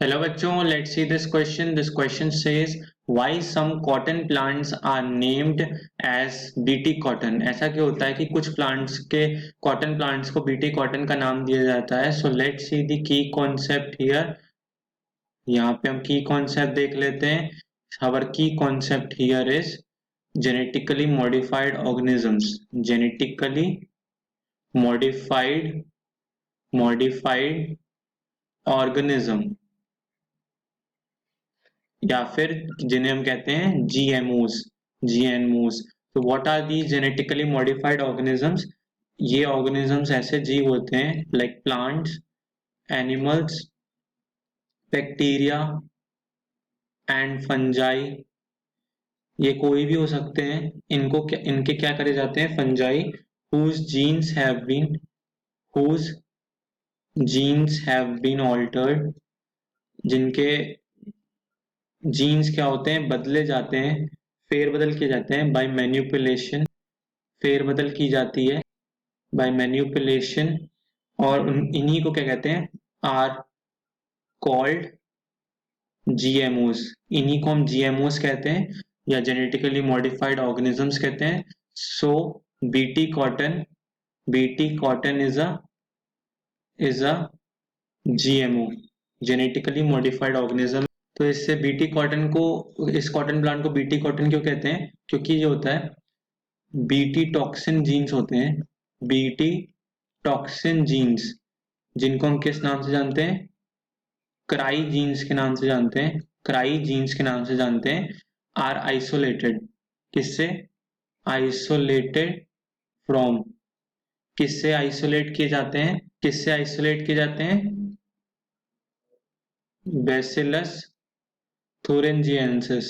Hello बच्चों, let's see this question. This question says why some cotton plants are named as BT cotton. ऐसा क्यों होता है कि कुछ प्लांट्स के कॉटन प्लांट्स को BT कॉटन का नाम दिया जाता है. So let's see the key concept here. यहाँ पे हम की कॉन्सेप्ट देख लेते हैं. Our key concept here is genetically modified organisms. Genetically modified organism या फिर जिन्हें हम कहते हैं जीएमओस. तो what are the genetically modified organisms? ये ऑर्गेनिजम्स ऐसे जीव होते हैं like plants, animals, bacteria and fungi. ये कोई भी हो सकते हैं. इनके क्या करे जाते हैं? Fungi whose genes have been altered, जिनके जीन्स क्या होते हैं? बदले जाते हैं, फेरबदल किए जाते हैं बाय मैनिपुलेशन. फेरबदल की जाती है बाय मैनिपुलेशन और इन्हीं को क्या कहते हैं? Are called GMOs. इन्हीं को हम जीएमओस कहते हैं या जेनेटिकली मॉडिफाइड ऑर्गेनिजम्स कहते हैं. So BT cotton is a GMO, genetically modified organism. तो इससे बीटी कॉटन को, इस कॉटन प्लांट को बीटी कॉटन क्यों कहते हैं? क्योंकि ये होता है बीटी टॉक्सिन जीन्स होते हैं. बीटी टॉक्सिन जीन्स जिनको हम किस नाम से जानते हैं? क्राई जीन्स के नाम से जानते हैं. क्राई जीन्स के नाम से जानते हैं. Are isolated. किससे? Isolated from. किससे आइसोलेट किए जाते हैं? किससे आइसोलेट किए जाते हैं? Bacillus thuringiensis.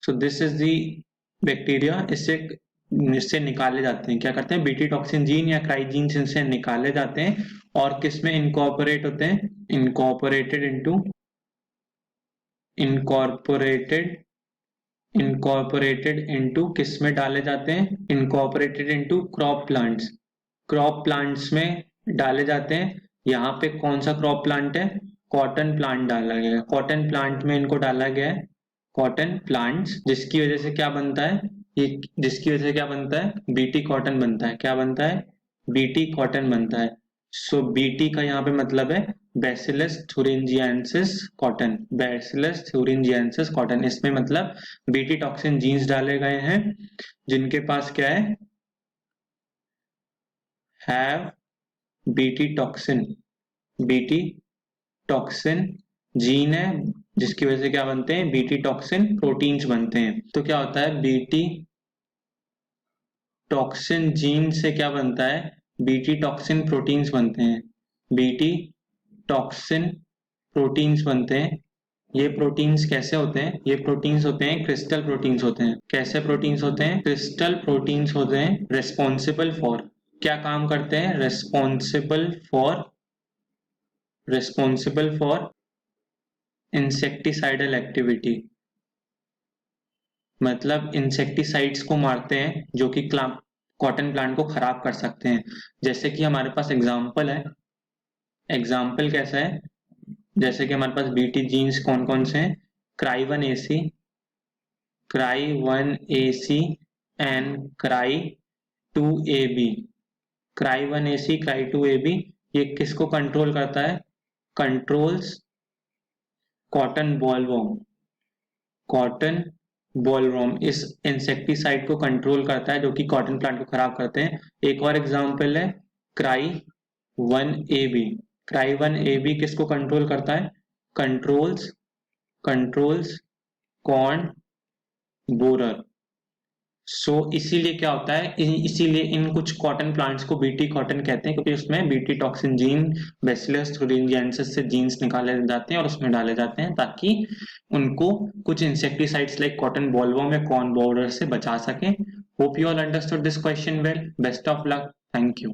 So this is the bacteria. इससे निकाले जाते हैं. क्या करते हैं? बीटी टॉक्सिन जीन या क्राई जीन इनसे निकाले जाते हैं और किस में इनकॉर्पोरेट होते हैं? इनकॉर्पोरेटेड इनटू किस में डाले जाते हैं? इनकॉर्पोरेटेड इनटू क्रॉप प्लांट्स में डाले जाते हैं. यहाँ पे कौन सा क्रॉप प्लांट है? कॉटन प्लांट डाला गया है. कॉटन प्लांट में इनको डाला गया है. कॉटन प्लांट्स जिसकी वजह से क्या बनता है? बीटी कॉटन बनता है. क्या बनता है? बीटी कॉटन बनता है. सो बीटी का यहाँ पे मतलब है बैसिलस थुरिंजिएंसिस कॉटन. इसमें मतलब बीटी टॉक्सिन जीन्स डाले गए हैं जिनके पास क्या है? हैव बीटी टॉक्सिन जीन है जिसकी वजह से क्या बनते हैं? बीटी टॉक्सिन प्रोटीन्स बनते हैं. तो क्या होता है? बीटी टॉक्सिन जीन से क्या बनता है? बीटी टॉक्सिन प्रोटीन्स बनते हैं. बीटी टॉक्सिन प्रोटीन्स बनते हैं. ये प्रोटीन्स कैसे होते हैं? ये प्रोटीन्स होते हैं क्रिस्टल प्रोटीन्स होते हैं. कैसे प्रोटीन्स होते हैं? क्रिस्टल प्रोटीन्स होते हैं. रेस्पॉन्सिबल फॉर क्या काम करते हैं? Responsible for insecticidal activity. मतलब इंसेक्टिसाइड्स को मारते हैं जो कि कॉटन प्लांट को खराब कर सकते हैं. जैसे कि हमारे पास एग्जाम्पल है. एग्जाम्पल कैसा है? जैसे कि हमारे पास बीटी जीन्स कौन कौन से हैं? Cry 1AC and cry 2AB. Cry 1AC, cry 2AB ये किसको कंट्रोल करता है? Controls cotton bollworm. इस इंसेक्टिसाइड को कंट्रोल करता है जो कि कॉटन प्लांट को खराब करते हैं. एक और एग्जांपल है क्राई 1AB. क्राई 1AB किसको कंट्रोल करता है? Controls corn borer. सो इसीलिए क्या होता है? इसीलिए इन कुछ कॉटन प्लांट्स को बीटी कॉटन कहते हैं क्योंकि उसमें BT toxin gene bacillus thuringiensis से जीन्स निकाले जाते हैं और उसमें डाले जाते हैं ताकि उनको कुछ इंसेक्टिसाइड्स लाइक कॉटन बॉलवर्म या कॉर्न बोरर से बचा सकें. Hope you all understood this question well. Best of luck. Thank you.